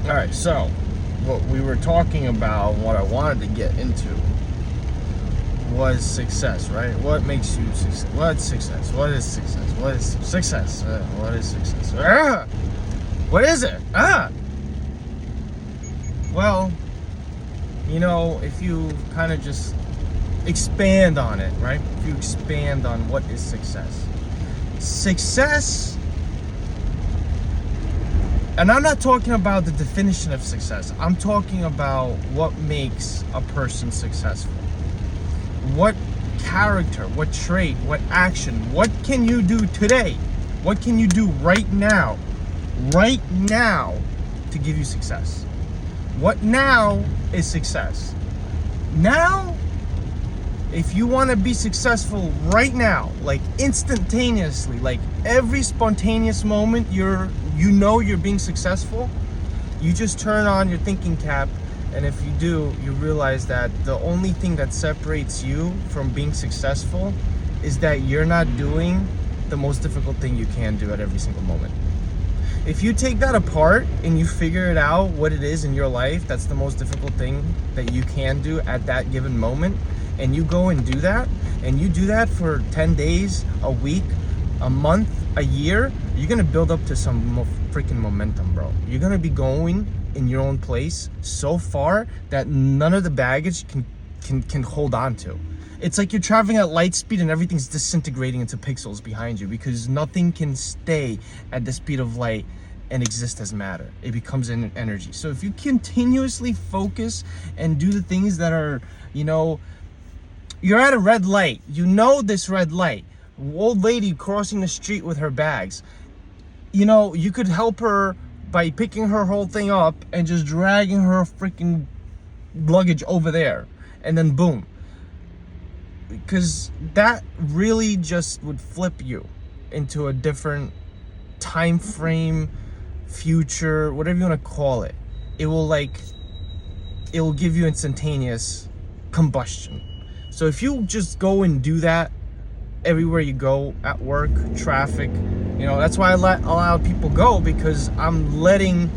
All right, so what we were talking about, what I wanted to get into was success, right? What makes you success? What's success? What is success? What is success? What is success? What is it? Well, if you kind of just expand on it, right? If you expand on what is success. Success, and I'm not talking about the definition of success. I'm talking about what makes a person successful. What character, what trait, what action, what can you do today? What can you do right now to give you success? What now is success? Now, if you want to be successful right now, like instantaneously, like every spontaneous moment you're being successful, you just turn on your thinking cap, and if you do, you realize that the only thing that separates you from being successful is that you're not doing the most difficult thing you can do at every single moment. If you take that apart and you figure it out, what it is in your life that's the most difficult thing that you can do at that given moment, and you go and do that, and you do that for 10 days, a week, a month, a year, you're gonna build up to some freaking momentum, bro. You're gonna be going in your own place so far that none of the baggage can hold on to. It's like you're traveling at light speed and everything's disintegrating into pixels behind you, because nothing can stay at the speed of light and exist as matter. It becomes an energy. So if you continuously focus and do the things that are, you're at a red light, this red light, old lady crossing the street with her bags, you could help her by picking her whole thing up and just dragging her freaking luggage over there, and then boom. Because that really just would flip you into a different time frame, future, whatever you want to call it. It will give you instantaneous combustion. So if you just go and do that everywhere you go, at work, traffic, that's why I let a lot of people go, because I'm letting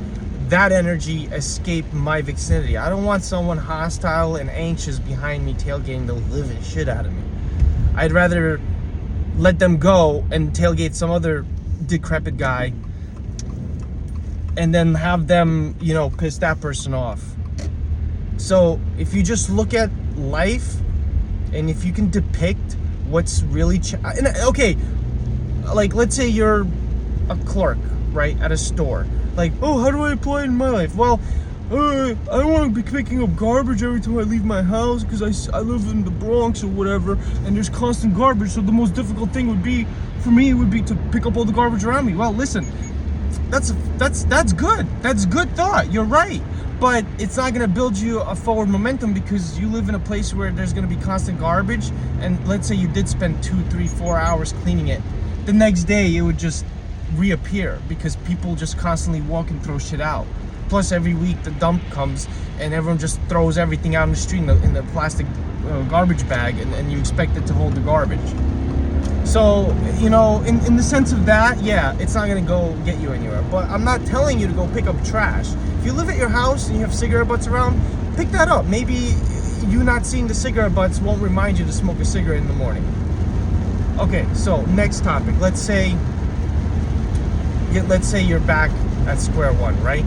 that energy escape my vicinity. I don't want someone hostile and anxious behind me tailgating the living shit out of me. I'd rather let them go and tailgate some other decrepit guy, and then have them, piss that person off. So if you just look at life, and if you can depict what's really okay, like let's say you're a clerk, right, at a store. Like, how do I apply it in my life? Well, I don't want to be picking up garbage every time I leave my house, because I live in the Bronx or whatever, and there's constant garbage. So the most difficult thing would be to pick up all the garbage around me. Well, listen, that's good. That's good thought. You're right. But it's not going to build you a forward momentum, because you live in a place where there's going to be constant garbage. And let's say you did spend 2, 3, 4 hours cleaning it. The next day it would just reappear, because people just constantly walk and throw shit out. Plus every week the dump comes and everyone just throws everything out in the street in the plastic garbage bag, and you expect it to hold the garbage. So, in the sense of that, yeah, it's not gonna go get you anywhere. But I'm not telling you to go pick up trash. If you live at your house and you have cigarette butts around, pick that up. Maybe you not seeing the cigarette butts won't remind you to smoke a cigarette in the morning. Okay, so next topic. Let's say you're back at square one, right?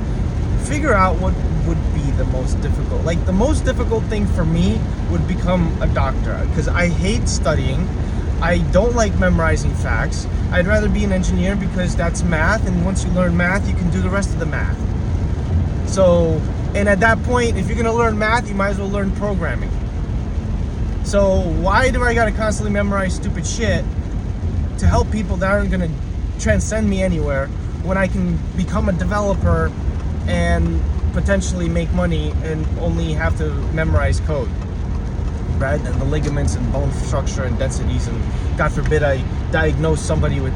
Figure out what would be the most difficult. Like, the most difficult thing for me would become a doctor, because I hate studying. I don't like memorizing facts. I'd rather be an engineer, because that's math, and once you learn math, you can do the rest of the math. So, and at that point, if you're gonna learn math, you might as well learn programming. So why do I gotta constantly memorize stupid shit to help people that aren't gonna transcend me anywhere, when I can become a developer and potentially make money and only have to memorize code, right? And the ligaments and bone structure and densities, and God forbid I diagnose somebody with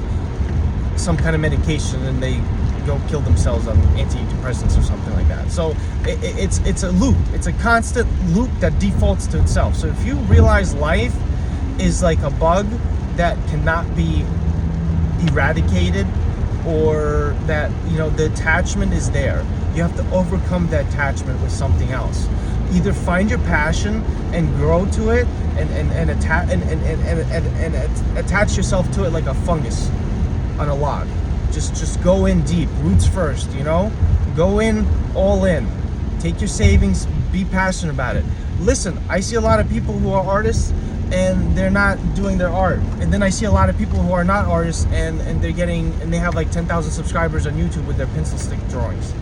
some kind of medication and they go kill themselves on antidepressants or something like that. So it's a loop. It's a constant loop that defaults to itself. So if you realize life is like a bug that cannot be eradicated, or that the attachment is there, you have to overcome the attachment with something else. Either find your passion and grow to it, and attach yourself to it like a fungus on a log. Just go in deep, roots first, you know? Go in, all in. Take your savings, be passionate about it. Listen, I see a lot of people who are artists and they're not doing their art. And then I see a lot of people who are not artists and they have like 10,000 subscribers on YouTube with their pencil stick drawings.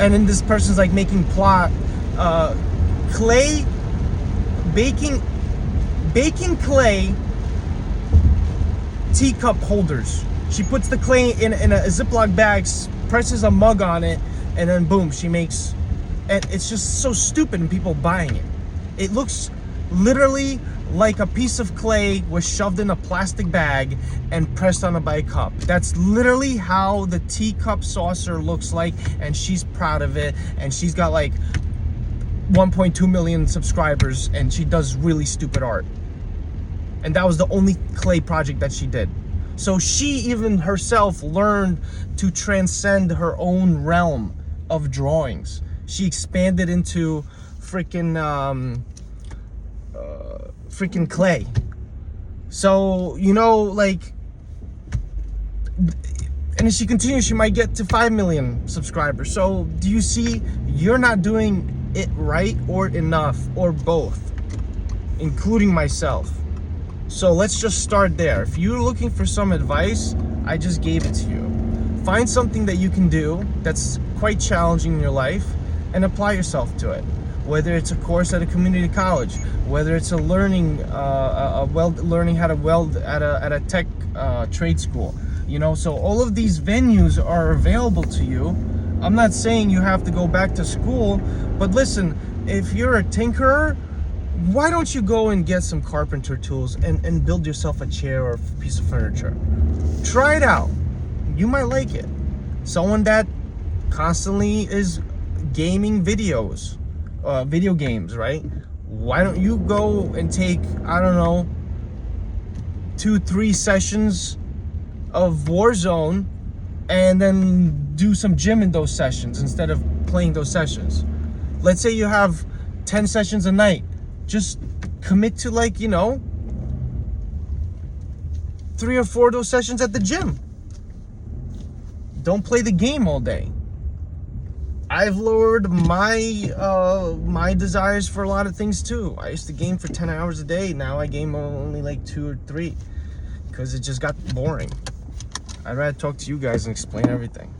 And then this person's like making clay, baking clay teacup holders. She puts the clay in a Ziploc bag, presses a mug on it, and then boom, she makes, and it's just so stupid and people buying it. It looks literally like a piece of clay was shoved in a plastic bag and pressed on a by cup. That's literally how the teacup saucer looks like, and she's proud of it, and she's got like 1.2 million subscribers, and she does really stupid art. And that was the only clay project that she did. So she even herself learned to transcend her own realm of drawings. She expanded into freaking clay. So, you know, like, and as she continues, she might get to 5 million subscribers. So do you see, you're not doing it right or enough, or both, including myself. So let's just start there. If you're looking for some advice, I just gave it to you. Find something that you can do that's quite challenging in your life and apply yourself to it. Whether it's a course at a community college, whether it's a learning how to weld at a tech trade school, you know. So all of these venues are available to you. I'm not saying you have to go back to school, but listen, if you're a tinkerer, why don't you go and get some carpenter tools and build yourself a chair or a piece of furniture? Try it out. You might like it. Someone that constantly is gaming video games, right? Why don't you go and take, I don't know, 2-3 sessions of Warzone and then do some gym in those sessions instead of playing those sessions? Let's say you have 10 sessions a night. Just commit to, like, you know, 3 or 4 of those sessions at the gym. Don't play the game all day. I've lowered my desires for a lot of things too. I used to game for 10 hours a day. Now I game only like 2 or 3 because it just got boring. I'd rather talk to you guys and explain everything.